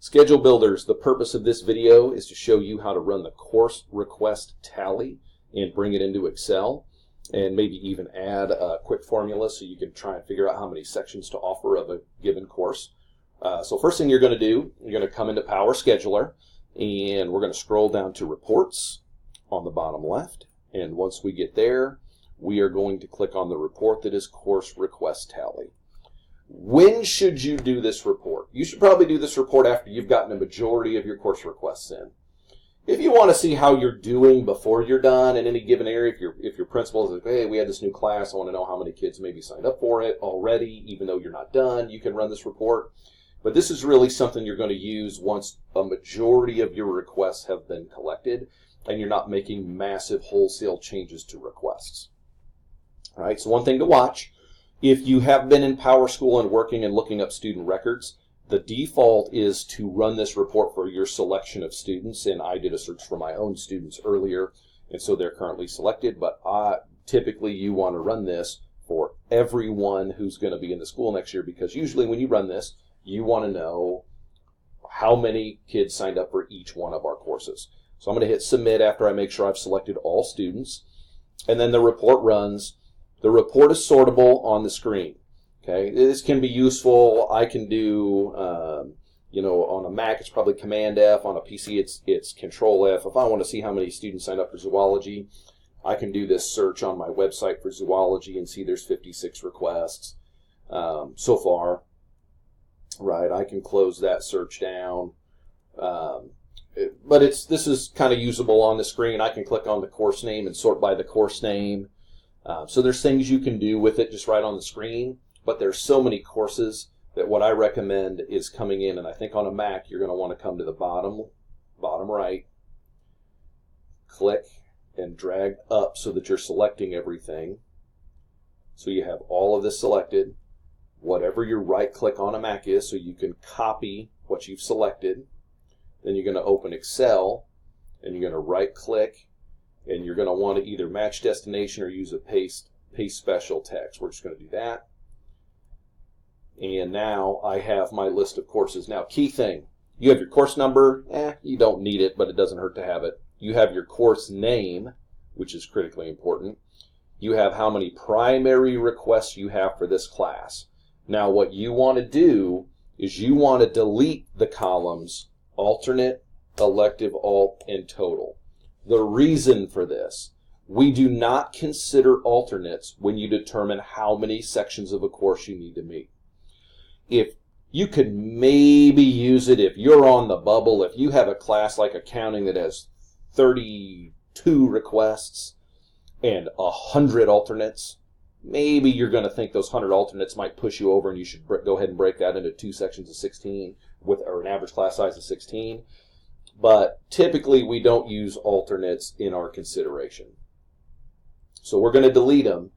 Schedule Builders, the purpose of this video is to show you how to run the course request tally and bring it into Excel, and maybe even add a quick formula so you can try and figure out how many sections to offer of a given course. So first thing you're going to do, you're going to come into Power Scheduler, and we're going to scroll down to Reports on the bottom left. And once we get there, we are going to click on the report that is Course Request Tally. When should you do this report? You should probably do this report after you've gotten a majority of your course requests in. If you want to see how you're doing before you're done in any given area, if your principal is like, hey, we had this new class, I want to know how many kids maybe signed up for it already, even though you're not done, you can run this report. But this is really something you're going to use once a majority of your requests have been collected and you're not making massive wholesale changes to requests. All right, so one thing to watch. If you have been in PowerSchool and working and looking up student records, the default is to run this report for your selection of students, and I did a search for my own students earlier, and so they're currently selected, but typically you want to run this for everyone who's going to be in the school next year, because usually when you run this, you want to know how many kids signed up for each one of our courses. So I'm going to hit Submit after I make sure I've selected all students, and then the report runs. The report is sortable on the screen. Okay, this can be useful. I can do, on a Mac it's probably Command F. On a PC it's Control F. If I want to see how many students signed up for zoology, I can do this search on my website for zoology and see there's 56 requests so far. Right, I can close that search down. But this is kind of usable on the screen. I can click on the course name and sort by the course name. So there's things you can do with it just right on the screen, but there's so many courses that what I recommend is coming in, and I think on a Mac you're going to want to come to the bottom right, click and drag up so that you're selecting everything. So you have all of this selected, whatever your right click on a Mac is, so you can copy what you've selected. Then you're going to open Excel and you're going to right click, and you're going to want to either match destination or use a paste special text. We're just going to do that. And now I have my list of courses. Now, key thing, you have your course number. You don't need it, but it doesn't hurt to have it. You have your course name, which is critically important. You have how many primary requests you have for this class. Now, what you want to do is you want to delete the columns alternate, elective, alt, and total. The reason for this, we do not consider alternates when you determine how many sections of a course you need to meet. If you could maybe use it if you're on the bubble, if you have a class like accounting that has 32 requests and 100 alternates, maybe you're going to think those 100 alternates might push you over and you should go ahead and break that into 2 sections of 16 or an average class size of 16. But typically we don't use alternates in our consideration. So we're going to delete them.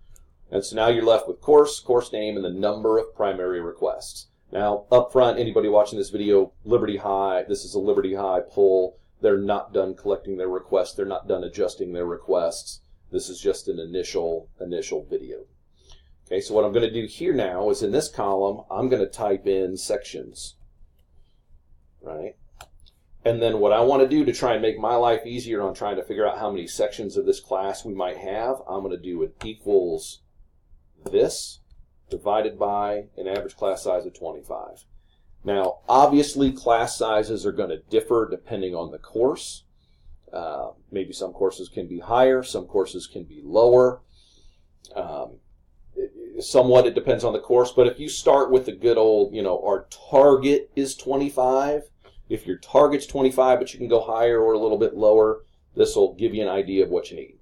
And so now you're left with course name, and the number of primary requests. Now up front, anybody watching this video, Liberty High, this is a Liberty High poll. They're not done collecting their requests. They're not done adjusting their requests. This is just an initial video. Okay, so what I'm going to do here now is in this column, I'm going to type in sections. Right? And then what I want to do to try and make my life easier on trying to figure out how many sections of this class we might have, I'm going to do an equals this divided by an average class size of 25. Now, obviously, class sizes are going to differ depending on the course. Maybe some courses can be higher, some courses can be lower. Somewhat it depends on the course, but if you start with the good old, our target is 25. If your target's 25, but you can go higher or a little bit lower, this will give you an idea of what you need.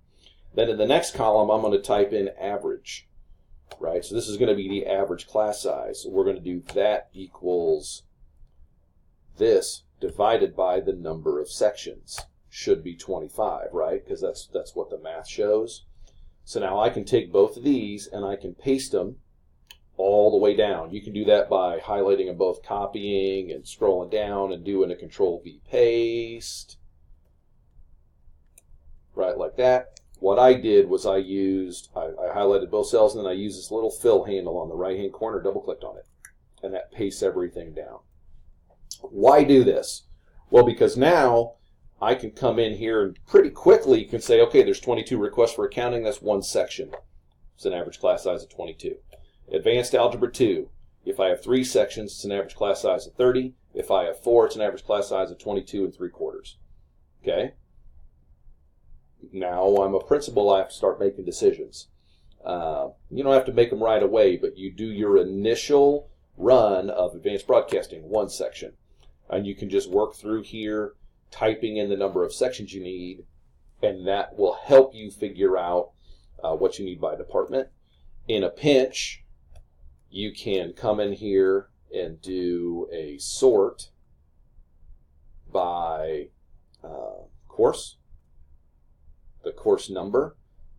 Then in the next column, I'm going to type in average, right? So this is going to be the average class size. So we're going to do that equals this divided by the number of sections. Should be 25, right? Because that's what the math shows. So now I can take both of these and I can paste them all the way down. You can do that by highlighting them both, copying and scrolling down and doing a Control-V paste. Right, like that. What I did was I highlighted both cells, and then I used this little fill handle on the right-hand corner, double-clicked on it, and that pastes everything down. Why do this? Well, because now I can come in here and pretty quickly can say, okay, there's 22 requests for accounting. That's one section. It's an average class size of 22. Advanced Algebra 2. If I have 3 sections, it's an average class size of 30. If I have 4, it's an average class size of 22 3/4. Okay? Now I'm a principal. I have to start making decisions. You don't have to make them right away, but you do your initial run of advanced broadcasting, one section. And you can just work through here, typing in the number of sections you need, and that will help you figure out what you need by department. In a pinch, you can come in here and do a sort by course, the course number,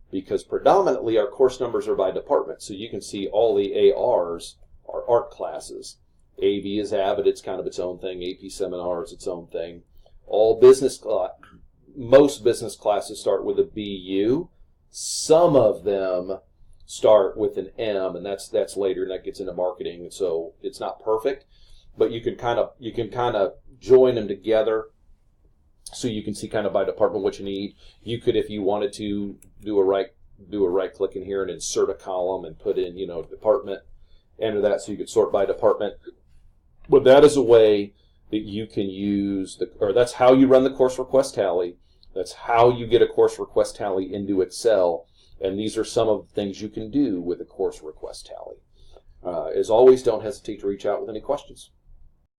because predominantly our course numbers are by department. So you can see all the ARs are art classes. AV is Avid, it's kind of its own thing. AP Seminar is its own thing. All business, most business classes start with a BU. Some of them start with an M, and that's later, and that gets into marketing. So it's not perfect, but you can kind of join them together, so you can see kind of by department what you need. You could, if you wanted to, do a right click in here and insert a column and put in, department, enter that, so you could sort by department. But that is a way that you can use that's how you run the course request tally. That's how you get a course request tally into Excel. And these are some of the things you can do with a course request tally. As always, don't hesitate to reach out with any questions.